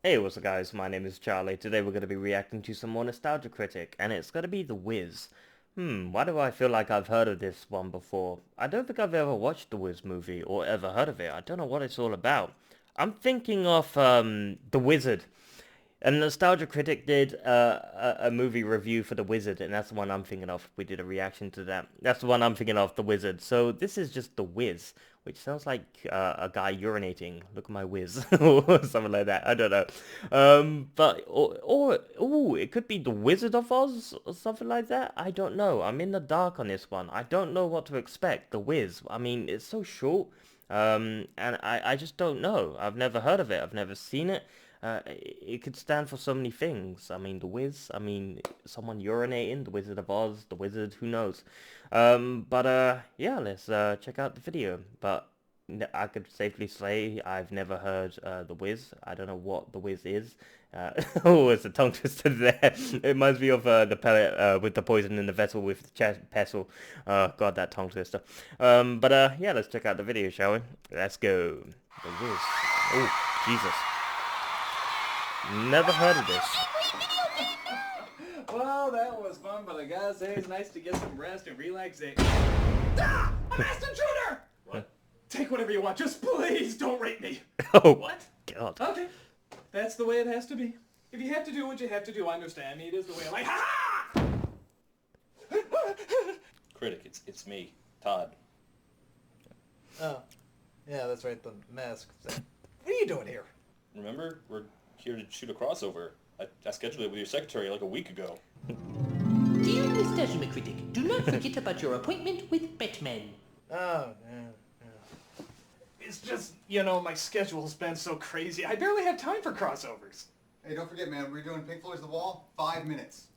Hey, what's up guys, my name is Charlie. Today we're going to be reacting to some more Nostalgia Critic, and it's going to be The Wiz. Why do I feel like I've heard of this one before? I don't think I've ever watched the Wiz movie, or ever heard of it. I don't know what it's all about. I'm thinking of, The Wizard. And Nostalgia Critic did a movie review for The Wizard, and that's the one I'm thinking of. We did a reaction to that. That's the one I'm thinking of, The Wizard. So this is just The Wiz, which sounds like a guy urinating. Look at my whiz, or something like that. I don't know. But ooh, it could be The Wizard of Oz or something like that. I don't know. I'm in the dark on this one. I don't know what to expect. The Wiz. I mean, it's so short. And I just don't know. I've never heard of it. I've never seen it. It could stand for so many things. I mean, the Wiz. I mean, someone urinating. The Wizard of Oz. The Wizard. Who knows? Yeah. Let's check out the video. But I could safely say I've never heard the Wiz. I don't know what the Wiz is. Oh, it's a tongue twister there. It reminds me of the pellet with the poison in the vessel with the pestle. God, that tongue twister. Yeah, let's check out the video, shall we? Let's go. The Wiz. Oh, Jesus. Never heard of this. Well, that was fun, but I gotta say it's nice to get some rest and relaxation. Ah! A masked intruder! What? Take whatever you want, just please don't rape me. Oh, What? God. Okay, that's the way it has to be. If you have to do what you have to do, I understand. It is the way I like. Ha! Critic, it's me, Todd. Oh, yeah, that's right, the mask. What are you doing here? Remember, we're here to shoot a crossover. I scheduled it with your secretary like a week ago. Dear Mr. Critic, do not forget about your appointment with Batman. Oh, yeah. It's just, you know, my schedule's been so crazy. I barely have time for crossovers. Hey, don't forget, man, we're doing Pink Floyd's The Wall, 5 minutes.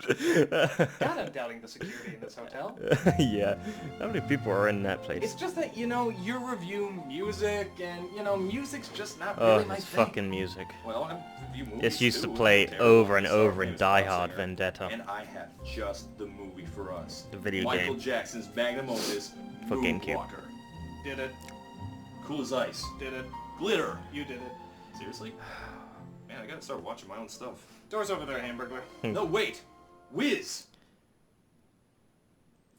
God, I'm doubting the security in this hotel. Yeah. How many people are in that place? It's just that, you know, you review music, and, you know, music's just not Oh, really my it's thing. fucking music. Well, I review movies This used to too. play Terrible. over and Sorry, over in famous Die pop Hard singer. Vendetta. And I have just the movie for us. The video Michael game. Jackson's magnum opus, For GameCube. Moonwalker. Did it. Cool as ice. Did it. Glitter. You did it. Seriously? Man, I gotta start watching my own stuff. Door's over there, Hamburglar. No, wait! Wiz!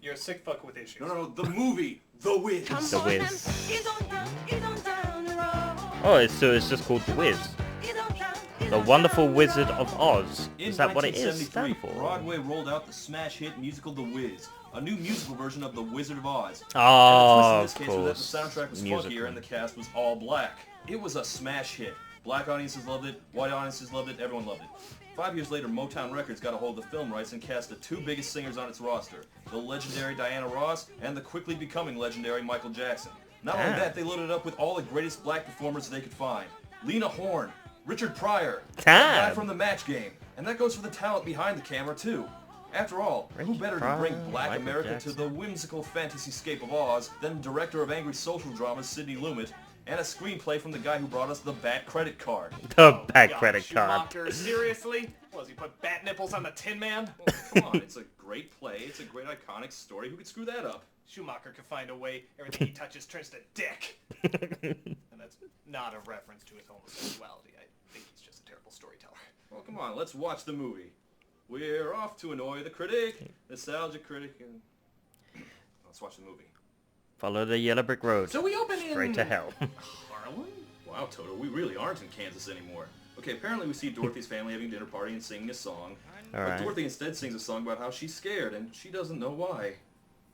You're a sick fuck with issues. No, the movie! The Wiz! The Wiz. Oh, so it's just called The Wiz. The Wonderful Wizard of Oz. In Is that what it is 1973, stand for? Broadway rolled out the smash hit musical The Wiz, a new musical version of The Wizard of Oz. Oh, And the twist in this of case was course. that the soundtrack was Musical. funkier and the cast was all black. It was a smash hit. Black audiences loved it, white audiences loved it, everyone loved it. 5 years later, Motown Records got a hold of the film rights and cast the two biggest singers on its roster, the legendary Diana Ross and the quickly becoming legendary Michael Jackson. Not only Damn. that, they loaded it up with all the greatest black performers they could find. Lena Horne, Richard Pryor, that guy Damn. from The Match Game, and that goes for the talent behind the camera too. After all, who Richard better to Pryor, bring black Michael America Jackson. to the whimsical fantasy-scape of Oz than director of angry social dramas Sidney Lumet, and a screenplay from the guy who brought us the Bat credit card. The bad God, credit card. Schumacher, seriously? What, does he put bat nipples on the Tin Man? Well, come on, it's a great play, it's a great iconic story, who could screw that up? Schumacher could find a way. Everything he touches turns to dick. And that's not a reference to his homosexuality. I think he's just a terrible storyteller. Well, come on, let's watch the movie. We're off to annoy the critic, nostalgia critic, and... Let's watch the movie. Follow the yellow brick road. So we open Straight in to hell. Harlem? Wow, Toto, we really aren't in Kansas anymore. Okay, apparently we see Dorothy's family having a dinner party and singing a song. But Alright. Dorothy instead sings a song about how she's scared, and she doesn't know why.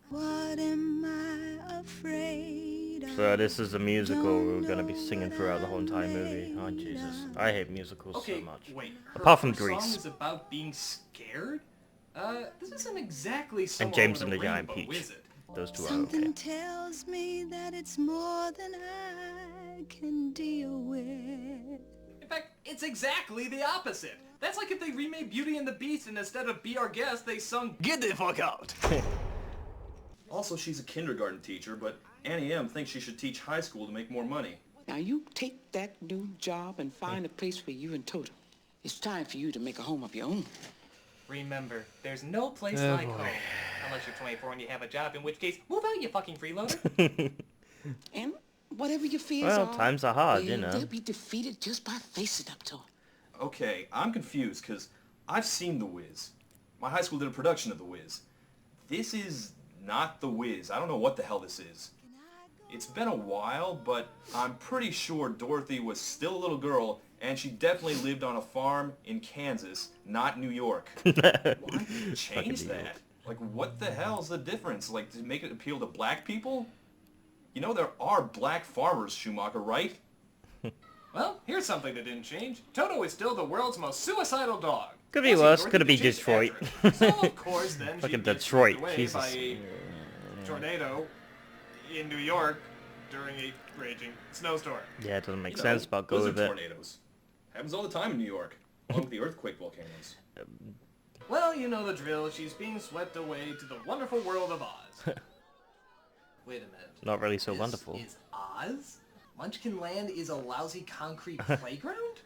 What am I afraid of? So this is a musical we're gonna be singing throughout the whole entire movie. Oh Jesus, I hate musicals Okay, so much. wait. Apart from her Grease. song is about being scared? This isn't exactly someone James with and a the Giant rainbow, Peach. is it? Those two are Something okay. tells me that it's more than I can deal with. In fact, it's exactly the opposite. That's like if they remade Beauty and the Beast and instead of Be Our Guest, they sung Get the Fuck Out. Also, she's a kindergarten teacher, but Annie M thinks she should teach high school to make more money. Now you take that new job and find a place for you and Toto. It's time for you to make a home of your own. Remember, there's no place Oh, like boy. home. Unless you're 24 and you have a job, in which case, move out, you fucking freeloader. And Whatever your fears Well, are, times are hard, you well, know. they'll be defeated just by facing up to 'em. Okay, I'm confused because I've seen The Wiz. My high school did a production of The Wiz. This is not The Wiz. I don't know what the hell this is. It's been a while, but I'm pretty sure Dorothy was still a little girl, and she definitely lived on a farm in Kansas, not New York. Why did you change that? Like, what the hell's the difference? Like, to make it appeal to black people? You know there are black farmers, Schumacher, right? Well, here's something that didn't change. Toto is still the world's most suicidal dog. Could be Plus, worse. Dorothy Could it be could chase Detroit? after it. So, of course, then Fucking she'd get Detroit, swept away Jesus. by a tornado in New York during a raging snowstorm. Yeah, it doesn't make You sense, know, but go blizzard with it. tornadoes. Happens all the time in New York, along with the earthquake volcanoes. Well, you know the drill. She's being swept away to the wonderful world of Oz. Wait a minute. Not really so This wonderful. is Oz? Munchkin Land is a lousy concrete playground?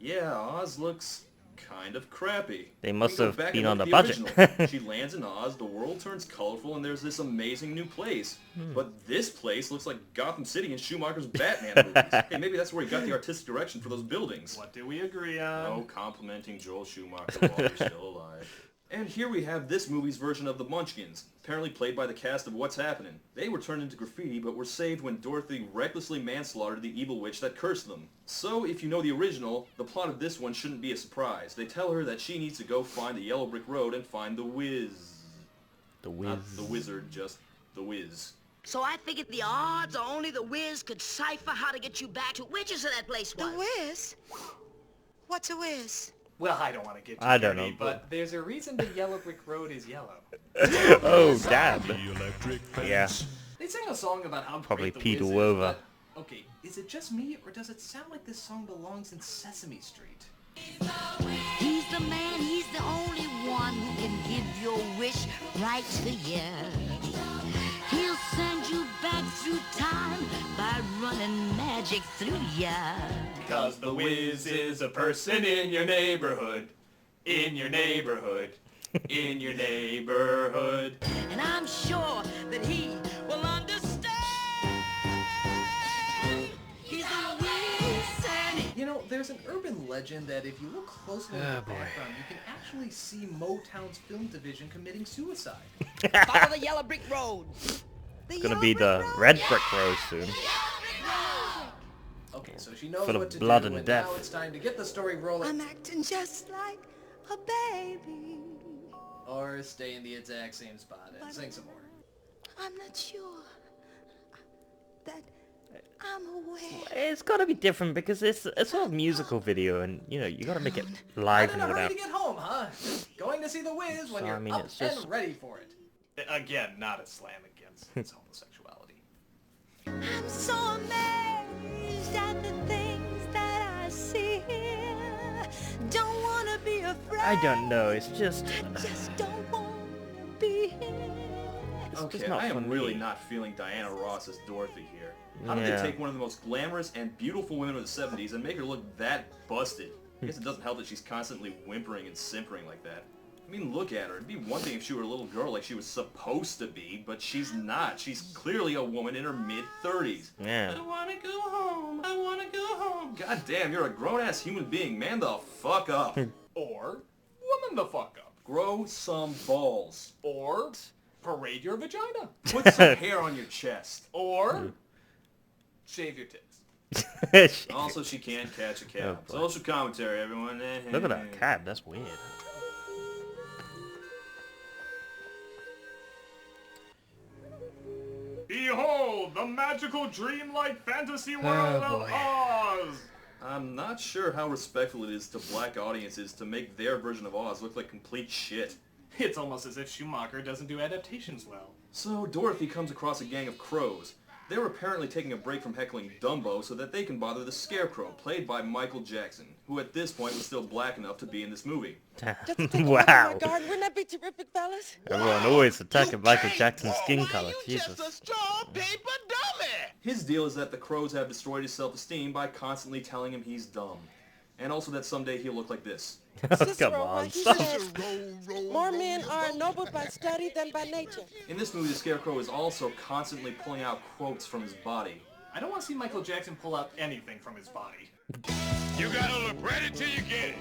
Yeah, Oz looks kind of crappy. They We must can go have back been and on look the at budget. original. She lands in Oz, the world turns colorful, and there's this amazing new place. But this place looks like Gotham City in Schumacher's Batman movies. Hey, maybe that's where he got the artistic direction for those buildings. What do we agree on? No complimenting Joel Schumacher while he's still alive. And here we have this movie's version of the Munchkins, apparently played by the cast of What's Happening. They were turned into graffiti, but were saved when Dorothy recklessly manslaughtered the evil witch that cursed them. So, if you know the original, the plot of this one shouldn't be a surprise. They tell her that she needs to go find the yellow brick road and find the Wiz. The Wiz. Not the wizard, just the Wiz. So I figured the odds are only the Wiz could cipher how to get you back to which is that place was. The whiz? What's a whiz? Well, I don't want to get too I don't dirty, know, but there's a reason the yellow brick road is yellow. Oh, damn. Yeah. They sing a song about how Probably great the Pete Wiz is, over. but, okay, is it just me, or does it sound like this song belongs in Sesame Street? He's the man, he's the only one who can give your wish right to you. He'll send you back through time by running magic through ya. Cause the Wiz is a person in your neighborhood. In your neighborhood. In your neighborhood. And I'm sure that he will understand. He's a Wiz and You know, there's an urban legend that if you look closely at the background, you can actually see Motown's film division committing suicide. follow the yellow brick road. The Gonna yellow be brick the road? red brick road soon. Okay, so she knows Full of what to blood do, and and death. now it's time to get the story rolling. I'm acting just like a baby. Or stay in the exact same spot and sing some more. I'm not sure that I'm aware. It's gotta be different because it's a sort of musical video, and you know you gotta make it I'm live in and a all hurry that. to get home, huh? Just going to see the Wiz when So, you're I mean, up it's just- and ready for it. Again, not a slam against its homosexuality. I'm so amazed at the things that I see here. Don't wanna be afraid. I don't know. It's just. Just don't wanna be here. It's Okay, just not I for am really me. not feeling Diana Ross as Dorothy here. How did Yeah. they take one of the most glamorous and beautiful women of the 70s and make her look that busted? I guess it doesn't help that she's constantly whimpering and simpering like that. I mean, look at her. It'd be one thing if she were a little girl like she was supposed to be, but she's not. She's clearly a woman in her mid-30s. Yeah. I wanna go home. I wanna go home. God damn, you're a grown-ass human being. Man the fuck up. Or woman the fuck up. Grow some balls. Or parade your vagina. Put some hair on your chest. Or shave your tits. Also, she can catch a cab. Oh, boy. Social commentary, everyone. Look at that cab. That's weird. Behold, the magical dreamlike fantasy world of Oz! I'm not sure how respectful it is to black audiences to make their version of Oz look like complete shit. It's almost as if Schumacher doesn't do adaptations well. So Dorothy comes across a gang of crows. They're apparently taking a break from heckling Dumbo so that they can bother the Scarecrow, played by Michael Jackson, who at this point was still black enough to be in this movie. Wow. Wouldn't that be terrific, fellas? Everyone always attacking Michael Jackson's skin color. Jesus. His deal is that the crows have destroyed his self-esteem by constantly telling him he's dumb. And also that someday he'll look like this. Oh, come on. Stop. More men are ennobled by study than by nature. In this movie, the Scarecrow is also constantly pulling out quotes from his body. I don't want to see Michael Jackson pull out anything from his body. You gotta look ready till you get it.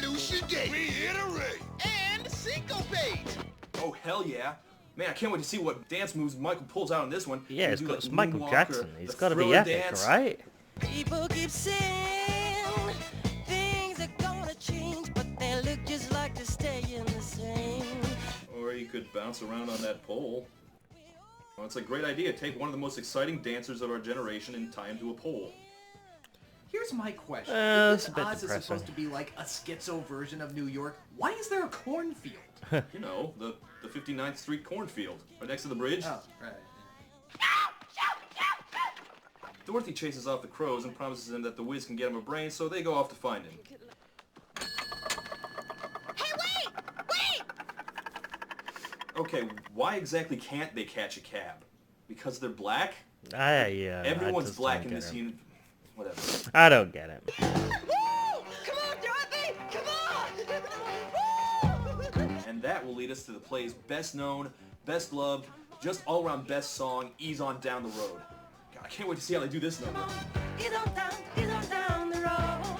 Elucidate, reiterate, and syncopate. Oh, hell yeah. Man, I can't wait to see what dance moves Michael pulls out in this one. Yeah, He'll do, it's like, Michael moonwalk or Jackson. He's the got to be Thriller epic, dance. right? People keep saying things are gonna change, but they look just like they're staying the same. Or he could bounce around on that pole. Well, it's a great idea. Take one of the most exciting dancers of our generation and tie him to a pole. Here's my question. That's a If bit this Oz is depressing. supposed to be like a schizo version of New York, why is there a cornfield? You know, the 59th Street cornfield, right next to the bridge. Oh, right. Dorothy chases off the crows and promises him that the Wiz can get him a brain, so they go off to find him. Hey, wait! Wait! Okay, why exactly can't they catch a cab? Because they're black? Yeah. I Everyone's just black don't in get this it. unit. Whatever. I don't get it. Woo! Come on, Dorothy! Come on! And that will lead us to the play's best known, best loved, just all-around best song, Ease On Down the Road. God, I can't wait to see how they do this number. Get on down the road.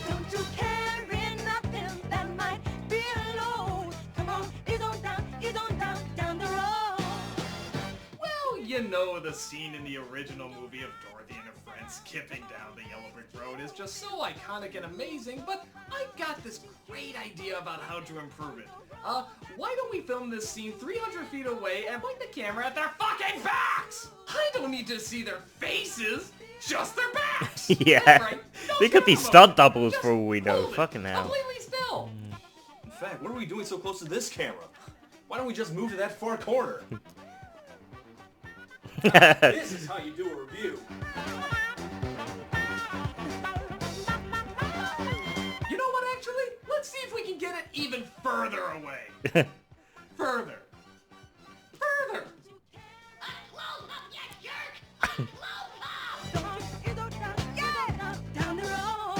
Don't you carry nothing that might be a load. Come on, get on down the road. Well, you know the scene in the original movie of Dorothy and her friends skipping down the yellow brick road is just so iconic and amazing, but I got this great idea about how to improve it. Why don't we film this scene 300 feet away and point the camera at their fucking backs? I don't need to see their faces, just their backs. Yeah. That's right. No They could be slow-mo. stunt doubles Just for all we know. hold it Fucking hell. completely still. In fact, what are we doing so close to this camera? Why don't we just move to that far corner? This is how you do a review. You know what, actually? Let's see if we can get it even further away. Further. Further. Down the road.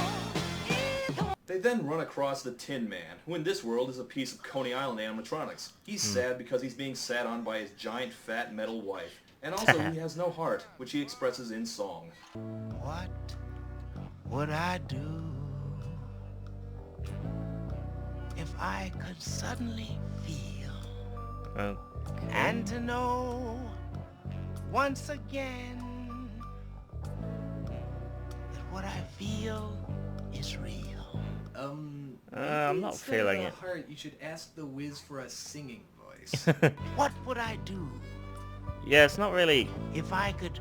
They then run across the Tin Man, who in this world is a piece of Coney Island animatronics. He's sad because he's being sat on by his giant fat metal wife. And also he has no heart, which he expresses in song. What would I do if I could suddenly feel Oh. and to know once again that what I feel is real? I'm not instead of feeling a it. heart, you should ask the Wiz for a singing voice. What would I do Yeah, it's not really. if I could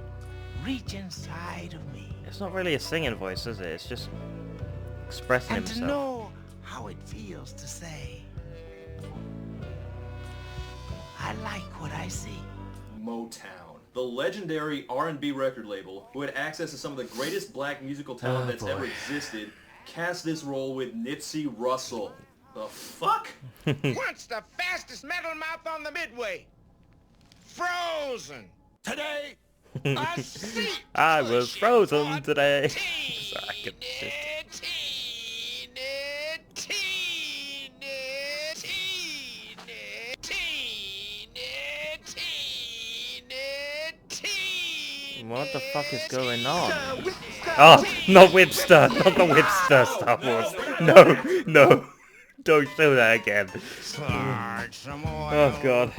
reach inside of me It's not really a singing voice, is it? It's just expressing and to himself. know how it feels to say, I like what I see. Motown, the legendary R&B record label, who had access to some of the greatest black musical talent that's ever existed, cast this role with Nipsey Russell. The fuck? What's the fastest metal mouth on the Midway? Frozen. Today, a seat I was cushion frozen for today. teeny, Sorry, I couldn't resist. What the fuck is going on? Oh, not Whipster! Not the Whipster Star Wars! No! Don't do that again. Oh god.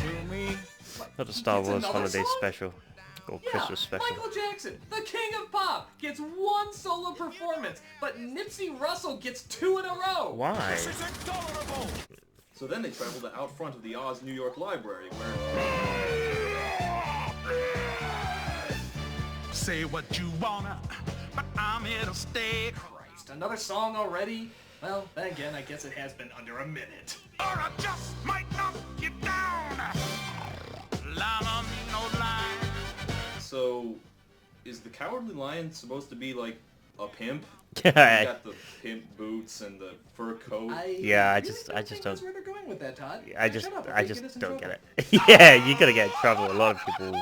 Not a Star It's Wars another holiday song? special. Or Christmas special. Michael Jackson, the king of pop, gets one solo performance, but Nipsey Russell gets 2 in a row. Why? So then they travel to out front of the Oz New York Library, where... Say what you wanna, but I'm here to stay. Christ, another song already? Well, then again, I guess it has been under a minute. Or I just might knock you down. Line on me, no line. So, is the Cowardly Lion supposed to be like a pimp? He's Yeah, got the pimp boots and the fur coat. Yeah, I really just think don't- that's where they're going with that, Todd. I just Shut up, I you just get us in don't trouble. get it. Yeah, you're gonna get in trouble. A lot of people.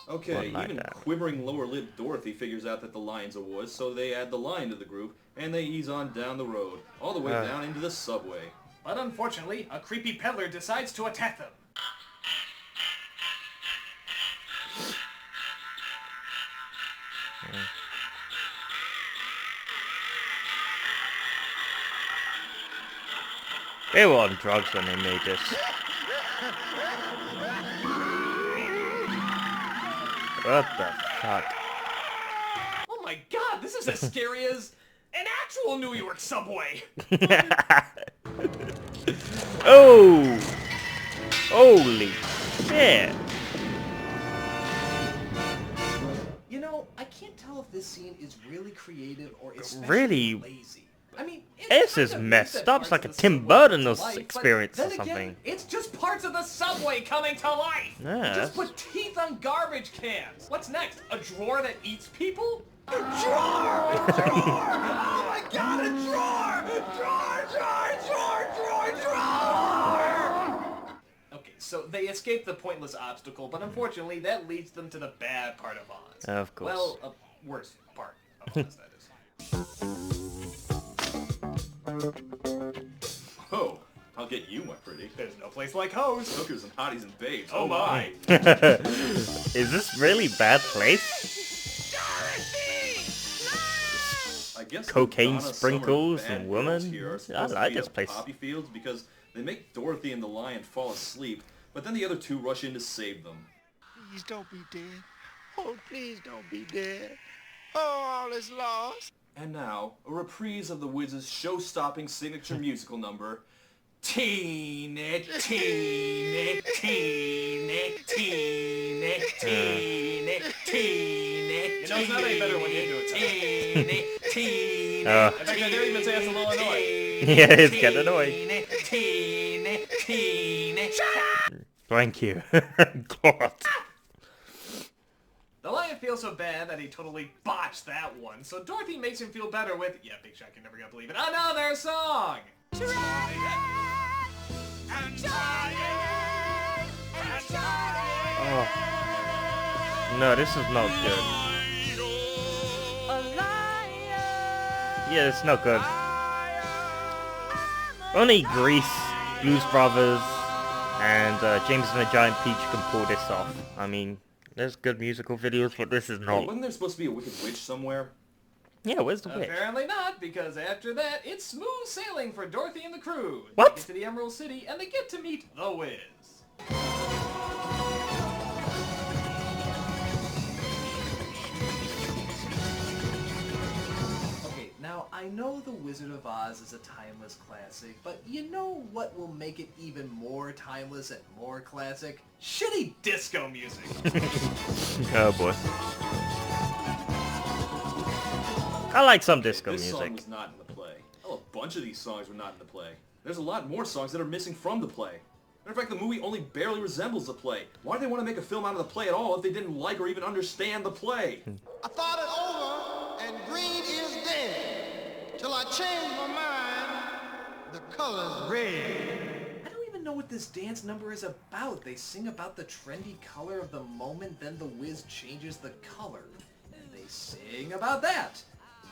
Okay, One like even that. quivering lower lip Dorothy figures out that the lion's a wuss, so they add the lion to the group, and they ease on down the road, all the way down into the subway. But unfortunately, a creepy peddler decides to attack them. They were on drugs when they made this. What the fuck? Oh my god, this is as scary as an actual New York subway! Oh! Holy shit! You know, I can't tell if this scene is really creative or especially Really? lazy. I mean, This is messed up. It's like a Tim Burton experience or something. It's just parts of the subway coming to life! Yeah, Just put teeth on garbage cans! What's next? A drawer that eats people? A drawer! A drawer! Oh my god, a drawer! Drawer! Okay, so they escape the pointless obstacle, but unfortunately that leads them to the bad part of Oz. Of course. Well, worst part of Oz, that is. Oh, I'll get you, my pretty. There's no place like Hoes. Hookers and hotties and babes. Oh my. Is this really bad place? I guess Cocaine Madonna sprinkles Summer and bad girls women? here are I supposed to like be this up place. Poppy fields because they make Dorothy and the lion fall asleep, but then the other two rush in to save them. Please don't be dead. Oh, please don't be dead. Oh, all is lost. And now, a reprise of the Wiz's show-stopping signature musical number, Teeny, teeny, teeny, teeny, teeny, teeny. You know, it's not any better when you do it. Teeny, teeny. In fact, I dare even say it's a little annoying. Yeah, it's getting annoying. Teeny, teeny. Thank you. God. The lion feels so bad that he totally botched that one, so Dorothy makes him feel better with, yeah, Big Shot can never gonna believe it, another song! Oh. No, this is not good. Yeah, it's not good. Only Grease, Blues Brothers, and James and the Giant Peach can pull this off. I mean, there's good musical videos, but this is Hey, not. wasn't there supposed to be a Wicked Witch somewhere? Yeah, where's the witch? Apparently not, because after that, it's smooth sailing for Dorothy and the crew. What? They get to the Emerald City, and they get to meet the Wiz. Okay, now I know The Wizard of Oz is a timeless classic, but you know what will make it even more timeless and more classic? Shitty disco music. Oh boy. I like some disco This song music. was not in the play. Hell, a bunch of these songs were not in the play. There's a lot more songs that are missing from the play. Matter of fact, the movie only barely resembles the play. Why do they want to make a film out of the play at all if they didn't like or even understand the play? I thought it over, and green is dead. Till I changed my mind, the color's red. I don't even know what this dance number is about. They sing about the trendy color of the moment, then the Wiz changes the color. And they sing about that.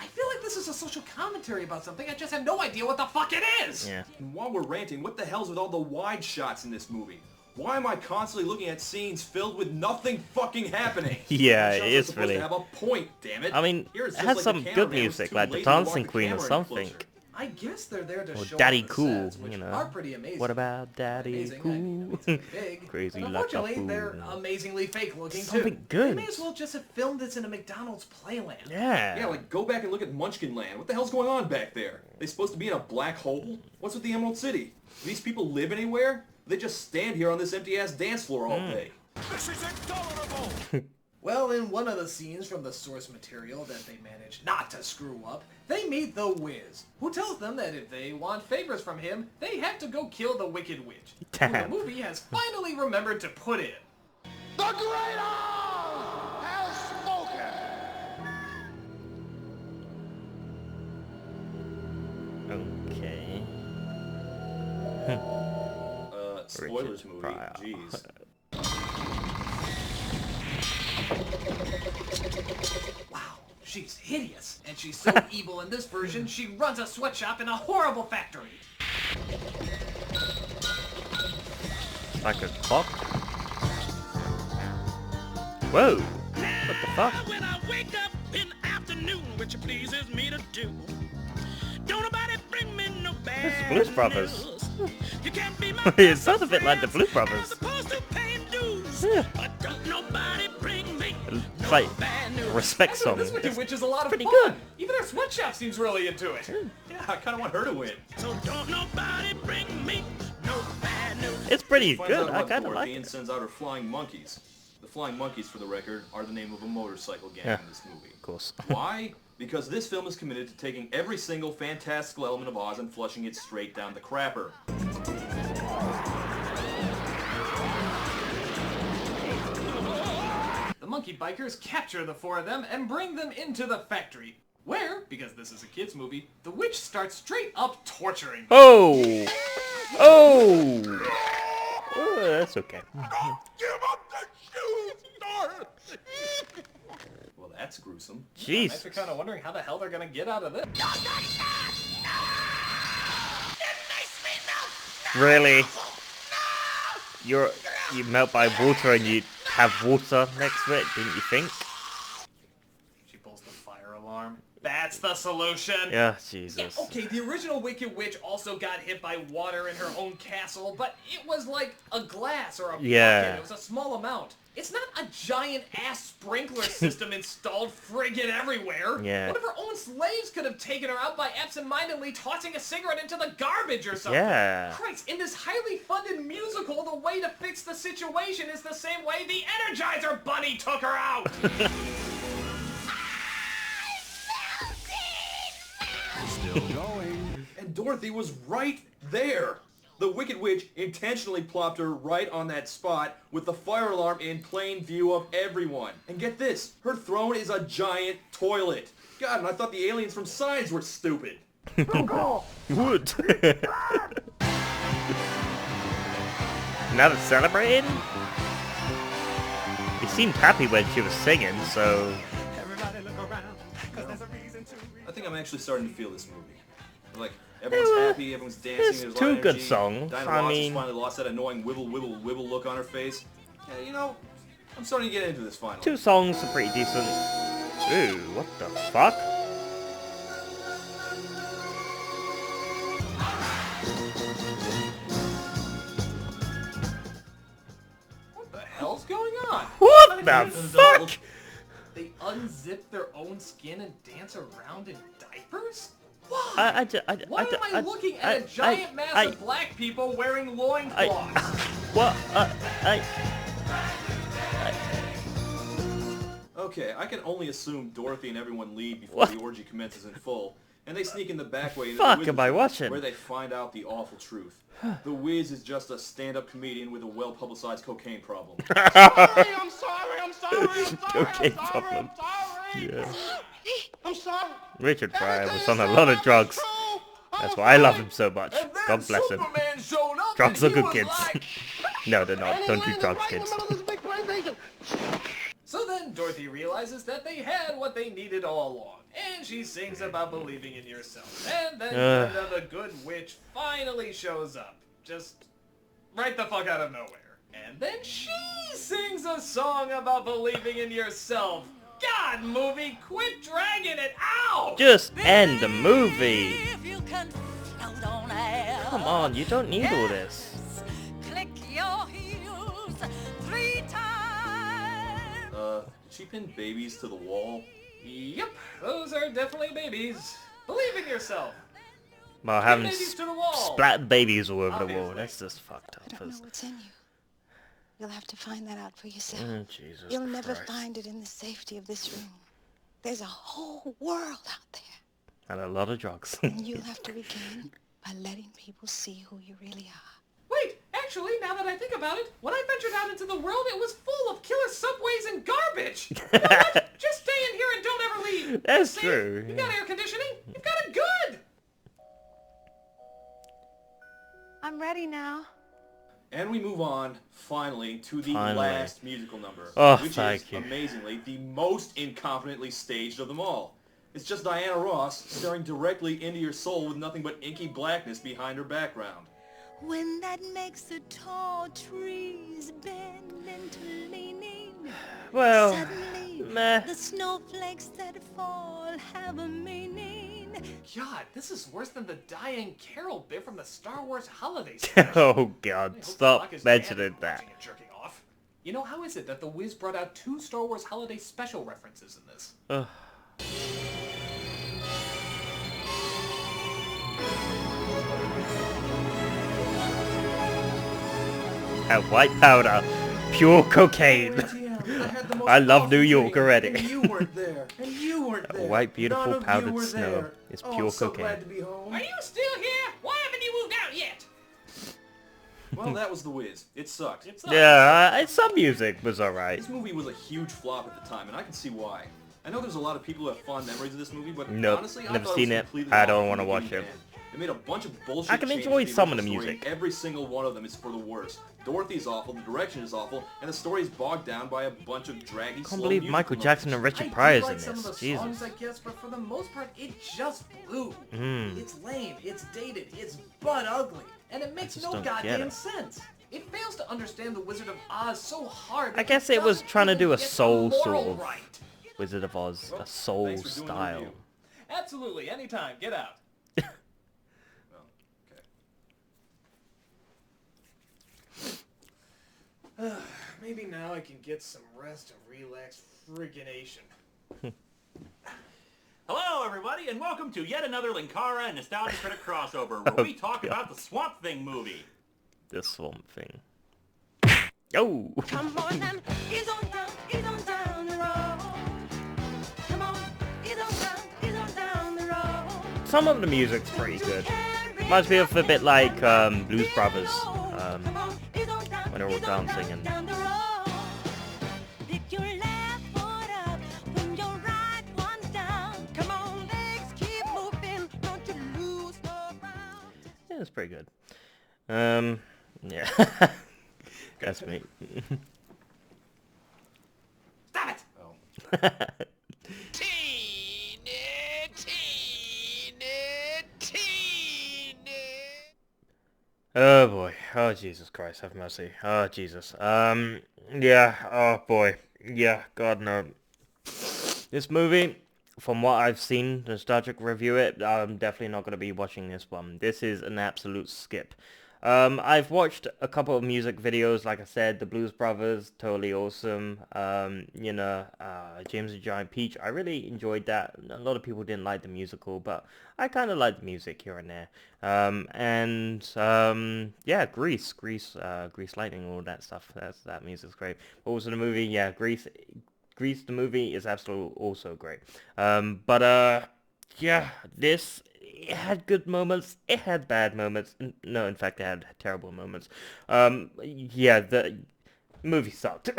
I feel like this is a social commentary about something. I just have no idea what the fuck it is! Yeah. And while we're ranting, what the hell's with all the wide shots in this movie? Why am I constantly looking at scenes filled with nothing fucking happening? Yeah, The it shots are is supposed really. to have a point, damn it. I mean, Here it's it just has like some the good cameraman was music, too like the lazy to walk Dancing the Queen or camera any something. closer. I guess they're there to Or show Daddy off the Cool, sets, which you know. are pretty amazing. What about Daddy Amazing, Cool? I mean, amazingly big. Crazy but like a unfortunately, they're fool. amazingly fake looking Something too. good. They may as well just have filmed this in a McDonald's playland. Yeah. Yeah, like go back and look at Munchkin Land. What the hell's going on back there? They supposed to be in a black hole? What's with the Emerald City? Do these people live anywhere? They just stand here on this empty-ass dance floor all day. This is intolerable. Well, in one of the scenes from the source material that they managed not to screw up, they meet the Wiz, who tells them that if they want favors from him, they have to go kill the Wicked Witch, who the Damn. movie has finally remembered to put in. The Great Oz has spoken. Okay. Spoilers Richard movie. Pryor. Jeez. Wow, she's hideous, and she's so evil in this version, she runs a sweatshop in a horrible factory. Like a clock. Whoa. What the fuck? When I wake up in the afternoon, which it pleases me to do. Don't nobody bring me no bad This is Blues Brothers. news. It sounds a bit like the Blue Brothers. Supposed to pay dues, Yeah. but don't nobody bring me It's like bad news. a respect song. This Wicked It's Witch is a lot of pretty fun. good. Even our sweatshop seems really into it. Yeah, I kind of want her to win. So don't nobody bring me no bad news. It's pretty Finds out good. I about kind of Dorothy like and it. sends out her flying monkeys. The flying monkeys, for the record, are the name of a motorcycle gang Yeah. in this movie. Of course. Why? Because this film is committed to taking every single fantastical element of Oz and flushing it straight down the crapper. The monkey bikers capture the four of them and bring them into the factory. Where, because this is a kid's movie, the witch starts straight up torturing them. Oh! Oh! Oh, that's okay. Well, that's gruesome. Jeez. Makes me kind of wondering how the hell they're gonna get out of this. Really? You melt by water and you have water next to it, didn't you think? She pulls the fire alarm. That's the solution. Yeah, Jesus. Okay, the original Wicked Witch also got hit by water in her own castle, but it was like a glass or a Yeah. bucket. It was a small amount. It's not a giant ass sprinkler system installed friggin' everywhere. Yeah. One of her own slaves could have taken her out by absentmindedly tossing a cigarette into the garbage or something. Yeah. Christ, in this highly funded musical, the way to fix the situation is the same way the Energizer Bunny took her out. Still going. And Dorothy was right there. The Wicked Witch intentionally plopped her right on that spot with the fire alarm in plain view of everyone. And get this, her throne is a giant toilet. God, and I thought the aliens from Signs were stupid. Wood. Now they're celebrating? He seemed happy when she was singing, so... I think I'm actually starting to feel this movie. Like, everyone's happy, everyone's dancing, There's there's a two lot of good energy. songs, Dinah I Ross mean- has finally lost that annoying wibble look on her face. Yeah, you know, I'm starting to get into this finally. Two songs are pretty decent. Ooh, what the fuck? What the hell's going on? What the fuck? They unzip their own skin and dance around in diapers? Why? Why am I looking at a giant mass of black people wearing loincloths? What? Okay, I can only assume Dorothy and everyone leave before the orgy commences in full, and they sneak in the back way into the Fuck Wizard's am I room, watching? where they find out the awful truth. The Wiz is just a stand-up comedian with a well-publicized cocaine problem. I'm sorry. Cocaine problem. Yeah. I'm sorry. Richard Pryor was on a lot of drugs. That's why I love him so much. And then God bless him. Superman showed up Drugs and are he good, was kids. like- No, they're not. Don't do drugs, kids. So then Dorothy realizes that they had what they needed all along. And she sings about believing in yourself. And then Brenda the Good Witch finally shows up. Just right the fuck out of nowhere. And then she sings a song about believing in yourself. God, movie, quit dragging it out! Just end the movie. If you can float on air, Come on, you don't need all this. click your heels 3 times. Did she pin babies to the wall? Yep, those are definitely babies. Believe in yourself. Well, having babies to the wall. splat babies all over the wall. Obviously. That's just fucked up. I don't know what's in you. You'll have to find that out for yourself. Oh, Jesus You'll never Christ. find it in the safety of this room. There's a whole world out there, And a lot of drugs. and you'll have to regain by letting people see who you really are. Wait, actually, now that I think about it, when I ventured out into the world, it was full of killer subways and garbage. You know what? Just stay in here and don't ever leave. That's See? true. You've got air conditioning. You've got it good. I'm ready now. And we move on, finally, to the Finally. last musical number, Oh, which is, thank you. amazingly, the most incompetently staged of them all. It's just Diana Ross staring directly into your soul with nothing but inky blackness behind her background. When that makes the tall trees bend into leaning. Well, Suddenly, meh. the snowflakes that fall have a meaning. god, this is worse than the Diane Carroll bit from the Star Wars Holiday Special. Oh god, I hope stop Spock is mentioning banned from that. watching and jerking off. You know, how is it that The Wiz brought out 2 Star Wars Holiday Special references in this? Ugh. And white powder. Pure cocaine. I love New York already. And you weren't there. And you weren't there. White, beautiful, None of you powdered were snow there. is Oh, pure I'm so cocaine. glad to be home. Are you still here? Why haven't you moved out yet? Well, that was The Wiz. It sucked. Yeah, some music was alright. This movie was a huge flop at the time, and I can see why. I know there's a lot of people who have fond memories of this movie, but Nope, honestly, I never thought seen it it. was completely I don't awful wanna from watch beginning it. to end. They made a bunch of bullshit I can changes enjoy to the some of the original story. music. Every single one of them is for the worst. Dorothy's awful, the direction is awful, and the story is bogged down by a bunch of draggy, I slow can't believe musical Michael numbers. Jackson and I Richard do Pryor's like in some of the this. Jesus. songs, I guess, but for the most part, it just blew. It's lame, it's dated, it's butt ugly, and it makes just no don't get goddamn it. sense. It fails to understand the Wizard of Oz so hard. I that guess it was doesn't trying to even do a get the soul sort moral of right. Wizard of Oz, Well, a soul thanks for doing the style. review. Absolutely, anytime, get out. Well, okay. Maybe now I can get some rest and relax friggin-ation. Hello, everybody, and welcome to yet another Linkara and Nostalgia Critic crossover, where we talk about the Swamp Thing movie. The Swamp Thing. Oh! Come on and ease on down the road. Come on, ease on down the road. Some of the music's pretty good. Reminds me of a bit like Blues Brothers, when they're all dancing and... Down the road. Pick your left foot up, when your right one's down. Come on, legs keep moving, don't you lose no ground. Yeah, it's pretty good. Yeah. That's me. Stop it! Oh. Oh boy. Oh Jesus Christ, have mercy. Oh Jesus. Yeah. Oh boy. Yeah. God no. This movie, from what I've seen, Nostalgic review it, I'm definitely not going to be watching this one. This is an absolute skip. I've watched a couple of music videos, like I said, the Blues Brothers, totally awesome. You know, James and Giant Peach, I really enjoyed that. A lot of people didn't like the musical, but I kind of like the music here and there. Yeah, Grease Lightning, all that stuff. That music's great. But also the movie, yeah, Grease the movie is absolutely also great. Yeah, this, it had good moments, it had bad moments. No, in fact, it had terrible moments. Yeah, the movie sucked.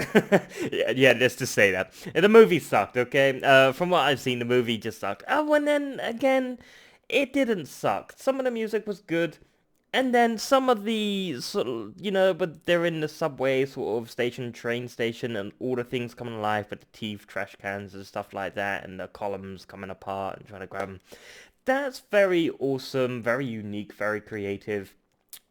yeah, just to say that. The movie sucked, okay? From what I've seen, the movie just sucked. Oh, and then, again, it didn't suck. Some of the music was good. And then some of the, sort of, you know, but they're in the subway sort of station, train station, and all the things coming alive with the teeth, trash cans and stuff like that, and the columns coming apart and trying to grab them. That's very awesome, very unique, very creative.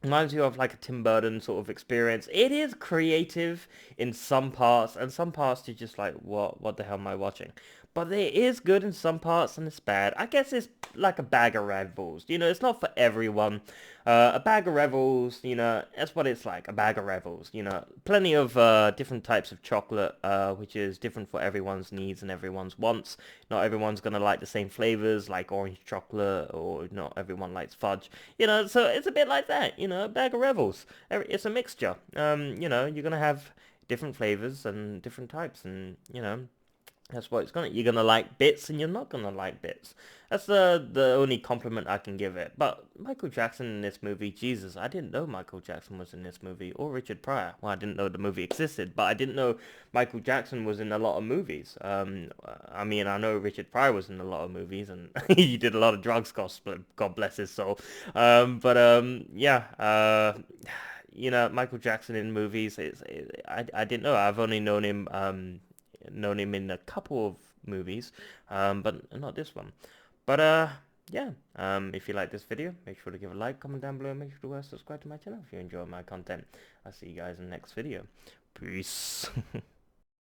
Reminds you of like a Tim Burton sort of experience. It is creative in some parts, and some parts you're just like, what the hell am I watching? But it is good in some parts, and it's bad. I guess it's like a bag of Red Bulls. You know, it's not for everyone. A bag of Revels, you know, that's what it's like, a bag of Revels, you know. Plenty of different types of chocolate, which is different for everyone's needs and everyone's wants. Not everyone's going to like the same flavors, like orange chocolate, or not everyone likes fudge. You know, so it's a bit like that, you know, a bag of Revels. It's a mixture. You know, you're going to have different flavors and different types, and, you know, that's what it's gonna. You're gonna like bits, and you're not gonna like bits. That's the only compliment I can give it. But Michael Jackson in this movie, Jesus, I didn't know Michael Jackson was in this movie, or Richard Pryor. Well, I didn't know the movie existed, but I didn't know Michael Jackson was in a lot of movies. I mean, I know Richard Pryor was in a lot of movies, and he did a lot of drugs, God bless his soul. Yeah. You know, Michael Jackson in movies, I didn't know. I've only known him in a couple of movies, but not this one. But yeah, if you like this video, make sure to give a like, comment down below, and make sure to subscribe to my channel if you enjoy my content. I'll see you guys in the next video. Peace.